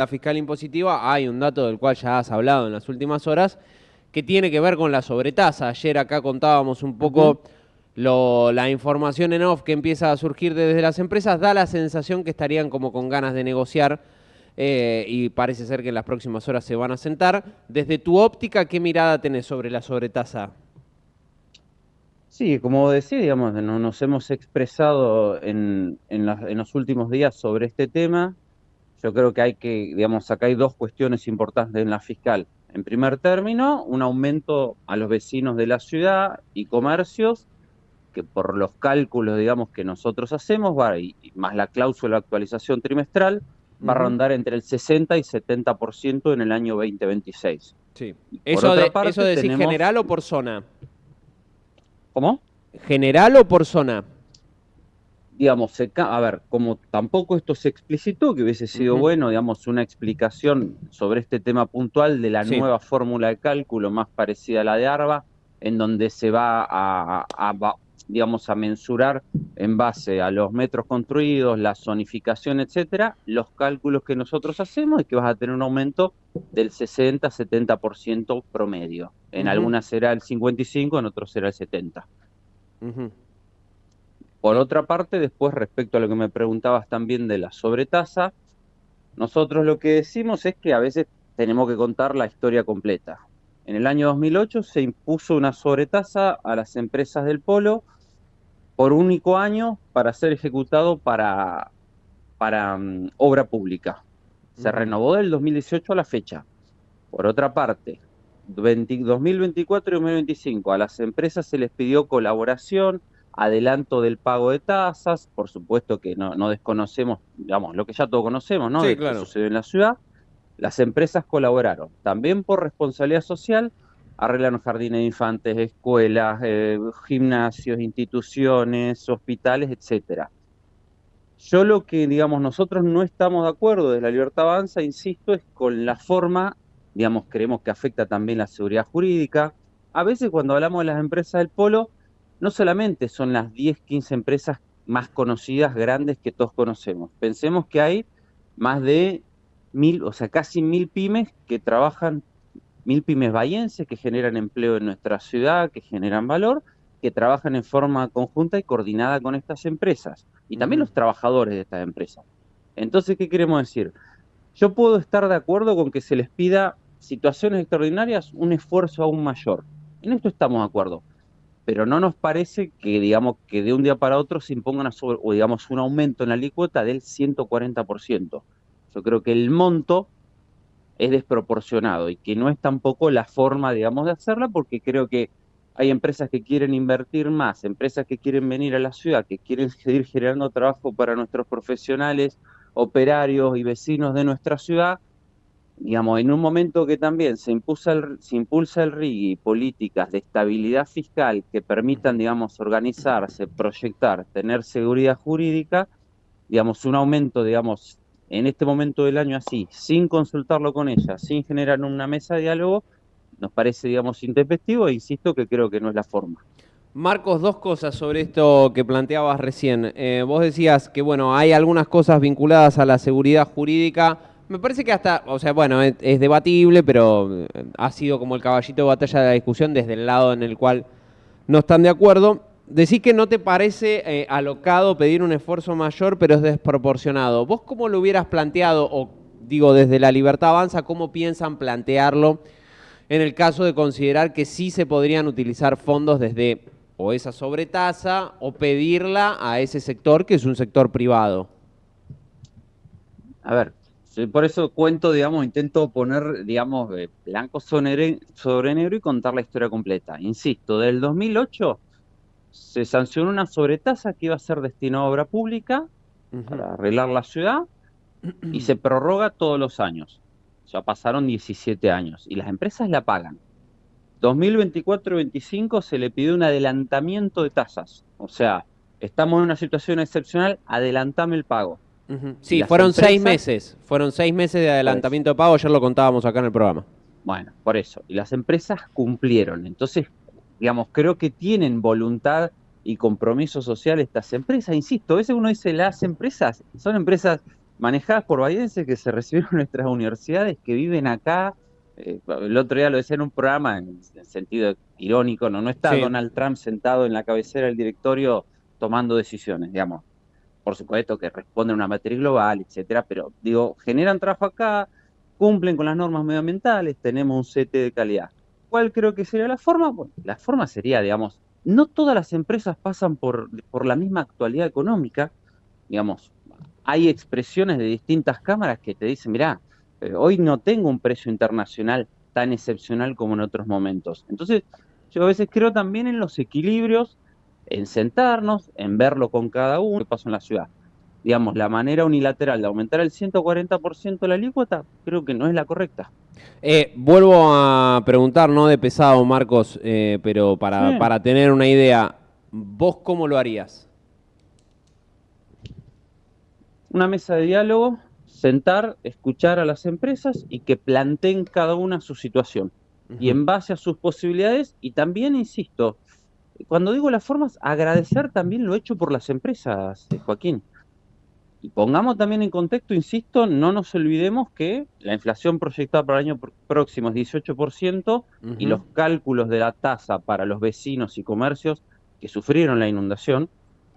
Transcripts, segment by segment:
la fiscal impositiva hay un dato del cual ya has hablado en las últimas horas, que tiene que ver con la sobretasa. Ayer acá contábamos un poco la información en off que empieza a surgir desde las empresas. Da la sensación que estarían como con ganas de negociar y parece ser que en las próximas horas se van a sentar. Desde tu óptica, ¿qué mirada tenés sobre la sobretasa? Sí, como decía, digamos, no nos hemos expresado en los últimos días sobre este tema. Yo creo que digamos, acá hay dos cuestiones importantes en la fiscal. En primer término, un aumento a los vecinos de la ciudad y comercios, que por los cálculos, digamos, que nosotros hacemos, y más la cláusula de actualización trimestral, va a Ujú. rondar entre el 60 y 70% en el año 2026. Sí. Y por ¿Eso, otra eso parte decís tenemos, general o por zona? ¿cómo? ¿General o por zona? Digamos, a ver, como tampoco esto se explicitó, que hubiese sido Ujú. bueno, digamos, una explicación sobre este tema puntual de la Sí. nueva fórmula de cálculo más parecida a la de ARBA, en donde se va digamos, a mensurar en base a los metros construidos, la zonificación, etcétera, los cálculos que nosotros hacemos y que vas a tener un aumento del 60-70% promedio. En Ujú. algunas será el 55, en otros será el 70. Ujú. Por Y- otra parte, después respecto a lo que me preguntabas también de la sobretasa, nosotros lo que decimos es que a veces tenemos que contar la historia completa. En el año 2008 se impuso una sobretasa a las empresas del polo por único año para ser ejecutado para obra pública. Se Ujú. renovó del 2018 a la fecha. Por otra parte, 2024 y 2025 a las empresas se les pidió colaboración, adelanto del pago de tasas, por supuesto que no desconocemos, digamos, lo que ya todos conocemos, ¿no? Sí, De que claro. sucedió en la ciudad. Las empresas colaboraron, también por responsabilidad social, arreglan jardines de infantes, escuelas, gimnasios, instituciones, hospitales, etcétera. Yo lo que, digamos, nosotros no estamos de acuerdo de la Libertad Avanza, insisto, es con la forma, digamos, creemos que afecta también la seguridad jurídica. A veces cuando hablamos de las empresas del polo, no solamente son las 10, 15 empresas más conocidas, grandes que todos conocemos. Pensemos que hay más de 1.000, o sea, casi 1.000 pymes que trabajan, 1.000 pymes bahienses que generan empleo en nuestra ciudad, que generan valor, que trabajan en forma conjunta y coordinada con estas empresas, y también Ujú. los trabajadores de estas empresas. Entonces, ¿qué queremos decir? Yo puedo estar de acuerdo con que se les pida situaciones extraordinarias un esfuerzo aún mayor. En esto estamos de acuerdo, pero no nos parece que, digamos, que de un día para otro se imponga o digamos, un aumento en la alícuota del 140%. Yo creo que el monto es desproporcionado y que no es tampoco la forma, digamos, de hacerla, porque creo que hay empresas que quieren invertir más, empresas que quieren venir a la ciudad, que quieren seguir generando trabajo para nuestros profesionales, operarios y vecinos de nuestra ciudad. Digamos, en un momento que también se impulsa el RIGI, políticas de estabilidad fiscal que permitan, Ujú. digamos, organizarse, proyectar, tener seguridad jurídica, digamos, un aumento, digamos, en este momento del año así, sin consultarlo con ella, sin generar una mesa de diálogo, nos parece, digamos, intempestivo e insisto que creo que no es la forma. Marcos, dos cosas sobre esto que planteabas recién. Vos decías que, bueno, hay algunas cosas vinculadas a la seguridad jurídica. Me parece que hasta, o sea, bueno, es debatible, pero ha sido como el caballito de batalla de la discusión desde el lado en el cual no están de acuerdo. Decís que no te parece alocado pedir un esfuerzo mayor, pero es desproporcionado. ¿Vos cómo lo hubieras planteado, o digo, desde la Libertad Avanza, cómo piensan plantearlo en el caso de considerar que sí se podrían utilizar fondos desde o esa sobretasa o pedirla a ese sector que es un sector privado? A ver, yo por eso cuento, digamos, intento poner, digamos, blanco sobre negro y contar la historia completa. Insisto, del 2008 se sancionó una sobretasa que iba a ser destinada a obra pública Ujú. para arreglar la ciudad y se prorroga todos los años. Ya pasaron 17 años y las empresas la pagan. 2024 y 25 se le pidió un adelantamiento de tasas. O sea, estamos en una situación excepcional, adelantame el pago. Ujú. Y Sí, las fueron seis empresas, meses. Fueron 6 meses de pues, adelantamiento de pago. Ayer lo contábamos acá en el programa. bueno, por eso. Y las empresas cumplieron. Entonces, digamos, creo que tienen voluntad y compromiso social estas empresas. Insisto, a veces uno dice las empresas, son empresas manejadas por bahienses que se recibieron en nuestras universidades, que viven acá. El otro día lo decía en un programa en sentido irónico, no está Sí. Donald Trump sentado en la cabecera del directorio tomando decisiones, digamos. Por supuesto que responden a una matriz global, etcétera, pero digo, generan trabajo acá, cumplen con las normas medioambientales, tenemos un CT de calidad. ¿Cuál creo que sería la forma? Bueno, la forma sería, digamos, no todas las empresas pasan por la misma actualidad económica, digamos, hay expresiones de distintas cámaras que te dicen, mirá, hoy no tengo un precio internacional tan excepcional como en otros momentos. Entonces, yo a veces creo también en los equilibrios, en sentarnos, en verlo con cada uno, qué pasó en la ciudad. Digamos, la manera unilateral de aumentar el 140% la alícuota, creo que no es la correcta. Vuelvo a preguntar, no de pesado, Marcos, pero Sí. para tener una idea, ¿vos cómo lo harías? Una mesa de diálogo, sentar, escuchar a las empresas y que planteen cada una su situación. Y Ujú. en base a sus posibilidades, y también, insisto, cuando digo las formas, agradecer también lo hecho por las empresas, Joaquín. Y pongamos también en contexto, insisto, no nos olvidemos que la inflación proyectada para el año próximo es 18% y Ujú. los cálculos de la tasa para los vecinos y comercios que sufrieron la inundación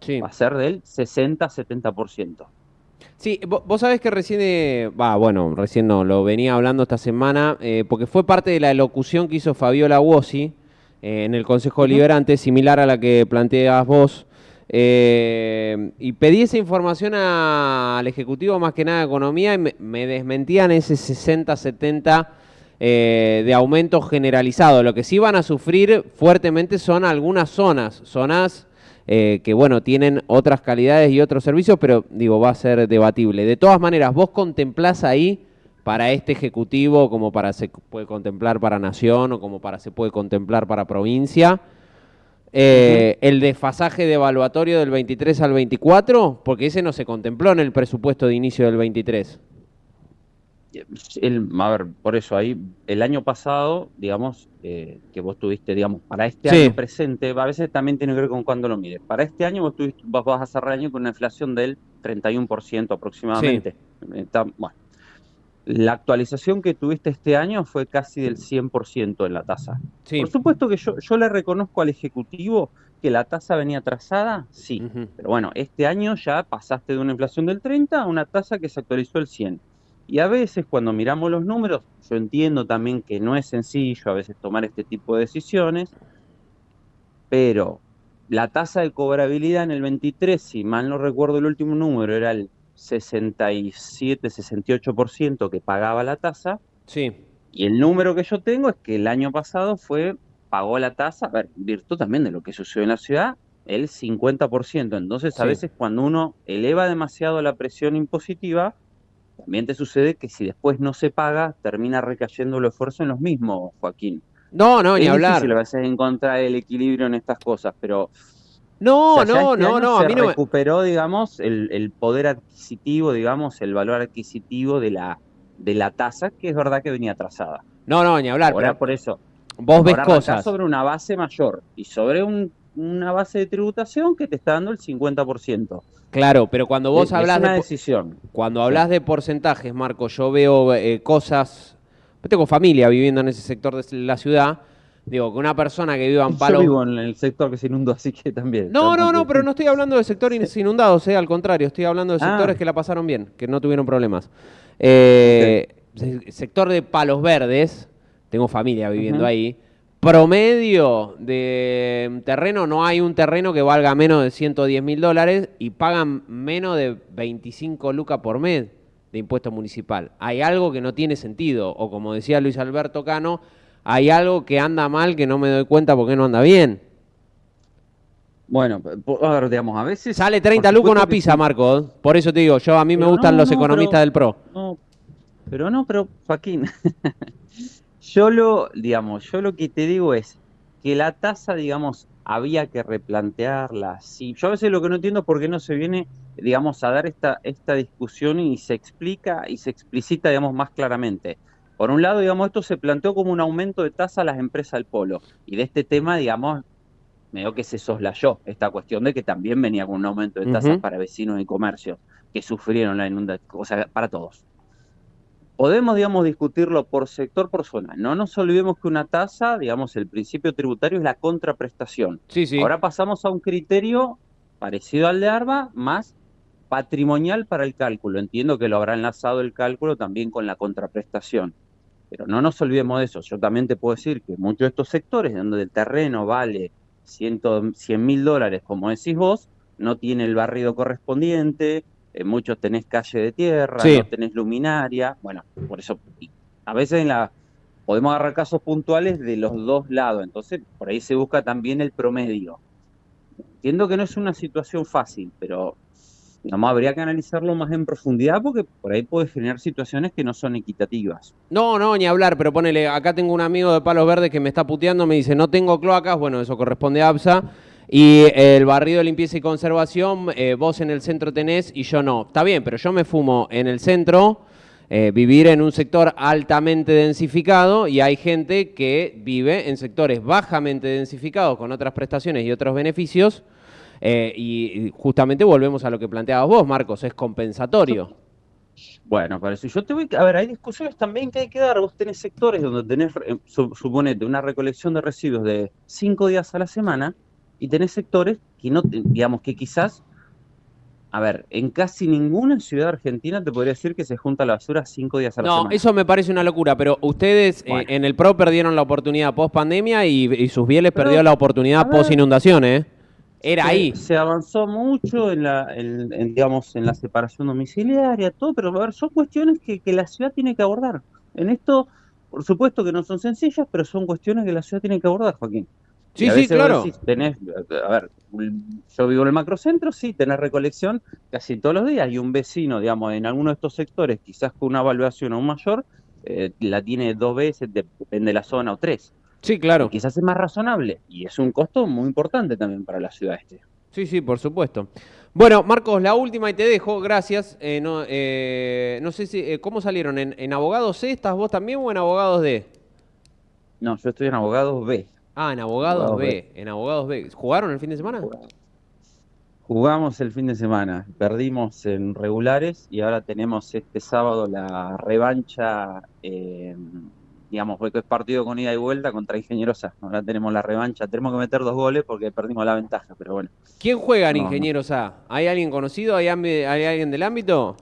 Sí. va a ser del 60-70%. Sí, vos sabés que recién, bueno, recién no, lo venía hablando esta semana, porque fue parte de la elocución que hizo Fabiola Buosi en el Consejo Ujú. Deliberante, similar a la que planteas vos, y pedí esa información al Ejecutivo, más que nada de Economía, y me desmentían ese 60-70 de aumento generalizado. Lo que sí van a sufrir fuertemente son algunas zonas que bueno, tienen otras calidades y otros servicios, pero digo, va a ser debatible. De todas maneras, ¿vos contemplás ahí para este Ejecutivo, como para se puede contemplar para Nación o como para se puede contemplar para provincia, Ujú. el desfasaje de evaluatorio del 23 al 24? Porque ese no se contempló en el presupuesto de inicio del 23. A ver, por eso ahí, el año pasado, digamos, que vos tuviste, digamos, para este Sí. año presente, a veces también tiene que ver con cuándo lo mires. Para este año vos vas a cerrar el año con una inflación del 31% Sí, aproximadamente. Bueno, la actualización que tuviste este año fue casi del 100% en la tasa. Por sí. supuesto que yo le reconozco al Ejecutivo que la tasa venía atrasada, sí. Ujú. Pero bueno, este año ya pasaste de una inflación del 30 a una tasa que se actualizó el 100. Y a veces cuando miramos los números, yo entiendo también que no es sencillo a veces tomar este tipo de decisiones, pero la tasa de cobrabilidad en el 23, si mal no recuerdo el último número, era el 67-68% que pagaba la tasa, Sí, y el número que yo tengo es que el año pasado pagó la tasa, a ver, virtud también de lo que sucedió en la ciudad, el 50%. Entonces, a sí. veces cuando uno eleva demasiado la presión impositiva, también te sucede que si después no se paga, termina recayendo el esfuerzo en los mismos, Joaquín. No, no, ni Es difícil a hablar. veces encontrar el equilibrio en estas cosas, pero, o No, sea, ya no, este no, año no, a se mí no me... recuperó, digamos, el poder adquisitivo, digamos, el valor adquisitivo de la tasa, que es verdad que venía atrasada. No, no, ni hablar, Ahora, pero por eso, vos ves ahora arrancás cosas. sobre una base mayor y sobre una base de tributación que te está dando el 50%. Claro, pero cuando vos Es hablas una decisión. cuando Sí. hablas de porcentajes, Marco, yo veo cosas. Yo tengo familia viviendo en ese sector de la ciudad. Digo, que una persona que viva en Yo Palos. vivo en el sector que se inundó, así que también No, no, estamos no, de... pero no estoy hablando de Sí. sectores inundados, al contrario, estoy hablando de sectores Ah, que la pasaron bien, que no tuvieron problemas. ok. Sector de Palos Verdes, tengo familia viviendo Ujú. ahí. Promedio de terreno, no hay un terreno que valga menos de $110.000 y pagan menos de 25 lucas por mes de impuesto municipal. Hay algo que no tiene sentido, o como decía Luis Alberto Cano, hay algo que anda mal que no me doy cuenta porque no anda bien. Bueno, a ver, digamos, a veces, Sale por 30 lucas supuesto una que pizza, sí, Marco. Por eso te digo, a mí me pero gustan no, los no, economistas del PRO. no, pero Joaquín, digamos, yo lo que te digo es que la tasa, digamos, había que replantearla. Sí, yo a veces lo que no entiendo es por qué no se viene, digamos, a dar esta discusión y se explica y se explicita, digamos, más claramente. Por un lado, digamos, esto se planteó como un aumento de tasa a las empresas del polo. Y de este tema, digamos, medio que se soslayó esta cuestión de que también venía con un aumento de tasas Ujú. para vecinos y comercios. que sufrieron la inundación, o sea, para todos. Podemos, digamos, discutirlo por sector, por zona. No nos olvidemos que una tasa, digamos, el principio tributario es la contraprestación. Sí, sí. Ahora pasamos a un criterio parecido al de ARBA, más patrimonial para el cálculo. Entiendo que lo habrá enlazado el cálculo también con la contraprestación. Pero no nos olvidemos de eso. Yo también te puedo decir que muchos de estos sectores, donde el terreno vale 100.000 dólares, como decís vos, no tiene el barrido correspondiente, muchos tenés calle de tierra, Sí. no tenés luminaria. Bueno, por eso a veces podemos agarrar casos puntuales de los dos lados. Entonces, por ahí se busca también el promedio. Entiendo que no es una situación fácil, pero digamos, habría que analizarlo más en profundidad porque por ahí puede generar situaciones que no son equitativas. No, no, ni hablar, pero ponele, acá tengo un amigo de Palos Verdes que me está puteando, me dice, no tengo cloacas, bueno, eso corresponde a ABSA, y el barrido de limpieza y conservación, vos en el centro tenés y yo no. Está bien, pero yo me fumo en el centro, vivir en un sector altamente densificado, y hay gente que vive en sectores bajamente densificados con otras prestaciones y otros beneficios, y justamente volvemos a lo que planteabas vos, Marcos, es compensatorio. Bueno, para eso yo te voy a ver, hay discusiones también que hay que dar. Vos tenés sectores donde tenés, suponete, una recolección de residuos de 5 días a la semana y tenés sectores que no, digamos que quizás, a ver, en casi ninguna ciudad argentina te podría decir que se junta la basura 5 días a la No, semana. eso me parece una locura, pero ustedes Bueno, en el PRO perdieron la oportunidad post pandemia y sus Bieles perdió pero, la a oportunidad post ver, inundaciones. Era ahí. se avanzó mucho digamos, en la separación domiciliaria, todo, pero a ver, son cuestiones que la ciudad tiene que abordar. En esto, por supuesto que no son sencillas, pero son cuestiones que la ciudad tiene que abordar, Joaquín. Y Sí, a sí, veces vos claro. decís, a ver, yo vivo en el macrocentro, sí, tenés recolección casi todos los días, y un vecino, digamos, en alguno de estos sectores, quizás con una evaluación aún mayor, la tiene 2 veces, depende de la zona, o 3. Sí, Y claro. quizás es más razonable, y es un costo muy importante también para la ciudad este. Sí, sí, por supuesto. Bueno, Marcos, la última y te dejo, gracias. No, no sé si, ¿cómo salieron? ¿En abogados C estás vos también o en abogados D? No, yo estoy en abogados B. Ah, en abogados Abogados B. B, en abogados B. ¿Jugaron el fin de semana? Jugamos el fin de semana, perdimos en regulares y ahora tenemos este sábado la revancha, digamos, porque es partido con ida y vuelta contra Ingenieros A. Ahora tenemos la revancha, tenemos que meter 2 goles porque perdimos la ventaja, pero bueno, ¿Quién juega en no, no. Ingenieros A? ¿Hay alguien conocido? ¿Hay alguien del ámbito?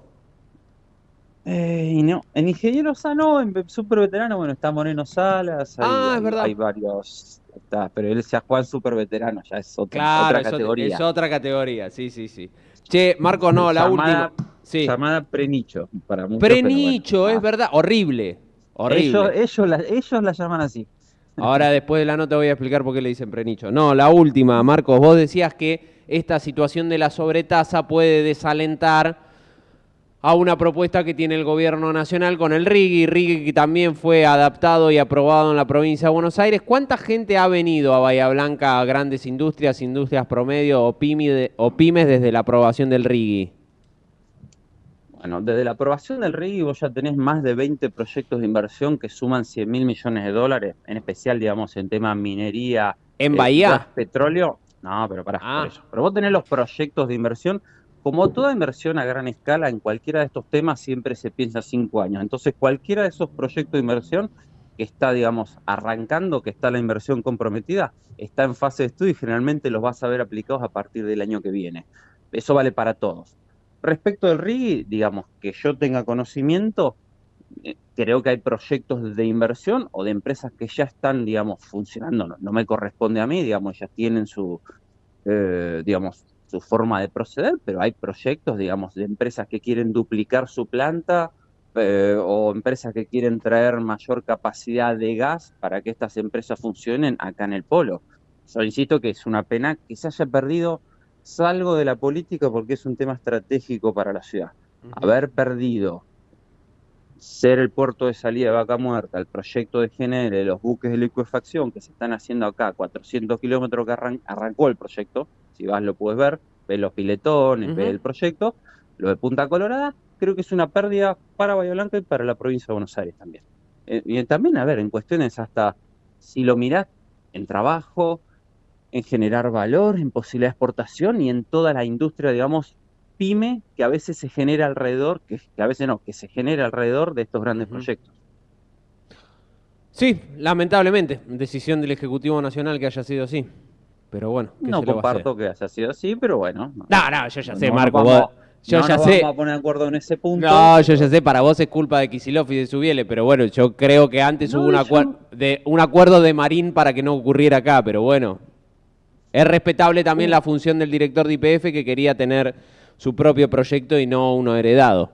Y no, en Ingenieros A no, en Super Veterano, bueno, está Moreno Salas, hay, Ah, es hay, verdad. hay varios, está, pero él se juega en Super Veterano, ya es Claro, otra es categoría. otra categoría, sí, sí, sí. Che, Marcos, no, la última. Llamada, Sí. llamada prenicho para muchos, pero bueno, Prenicho, es nada. verdad. Horrible, Ellos, horrible. ellos, la, ellos la llaman así. Ahora después de la nota voy a explicar por qué le dicen prenicho. No, la última, Marcos, vos decías que esta situación de la sobretasa puede desalentar a una propuesta que tiene el gobierno nacional con el RIGI que también fue adaptado y aprobado en la provincia de Buenos Aires. ¿Cuánta gente ha venido a Bahía Blanca, a grandes industrias, industrias promedio o pymes desde la aprobación del RIGI? Bueno, desde la aprobación del RIGI vos ya tenés más de 20 proyectos de inversión que suman 100.000 millones de dólares, en especial, digamos, en tema minería, ¿En gas, Bahía? petróleo. No, pero pará, por Ah, eso. Pero vos tenés los proyectos de inversión. Como toda inversión a gran escala, en cualquiera de estos temas siempre se piensa 5 años. Entonces, cualquiera de esos proyectos de inversión que está, digamos, arrancando, que está la inversión comprometida, está en fase de estudio y generalmente los vas a ver aplicados a partir del año que viene. Eso vale para todos. Respecto del RIGI, digamos, que yo tenga conocimiento, creo que hay proyectos de inversión o de empresas que ya están, digamos, funcionando. No, no me corresponde a mí, digamos, ya tienen digamos, su forma de proceder, pero hay proyectos, digamos, de empresas que quieren duplicar su planta o empresas que quieren traer mayor capacidad de gas para que estas empresas funcionen acá en el polo. Yo insisto que es una pena que se haya perdido. Salgo de la política porque es un tema estratégico para la ciudad. ujú. Haber perdido ser el puerto de salida de Vaca Muerta, el proyecto de GNL, los buques de liquefacción que se están haciendo acá, 400 kilómetros que arrancó el proyecto, si vas lo puedes ver, ves los piletones, ves Ujú. el proyecto, lo de Punta Colorada, creo que es una pérdida para Bahía Blanca y para la provincia de Buenos Aires también. Y también, a ver, en cuestiones hasta, si lo mirás en trabajo, en generar valor, en posibilidad de exportación y en toda la industria, digamos, pyme que a veces se genera alrededor, que a veces no, que se genera alrededor de estos grandes proyectos. Sí, lamentablemente, decisión del Ejecutivo Nacional que haya sido así. Pero bueno, ¿qué No se le va a hacer? comparto que haya sido así, pero bueno. No, yo ya sé, No Marco. nos vamos, Yo no ya nos sé. vamos a poner de acuerdo en ese punto. No, yo ya sé, para vos es culpa de Kicillof y de Subiele, pero bueno, yo creo que antes No, hubo un acuerdo de Marín para que no ocurriera acá, pero bueno. Es respetable también la función del director de YPF que quería tener su propio proyecto y no uno heredado.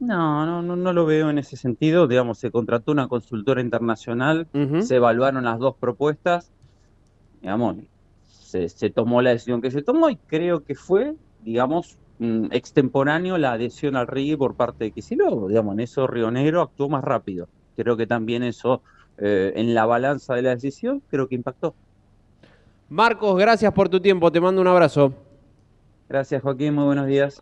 No lo veo en ese sentido. Digamos, se contrató una consultora internacional, se evaluaron las dos propuestas, digamos, se tomó la decisión que se tomó y creo que fue, digamos, extemporáneo la adhesión al RIGI por parte de Kicillof. Digamos, en eso Río Negro actuó más rápido. Creo que también eso, en la balanza de la decisión, creo que impactó. Marcos, gracias por tu tiempo, te mando un abrazo. Gracias, Joaquín, muy buenos días.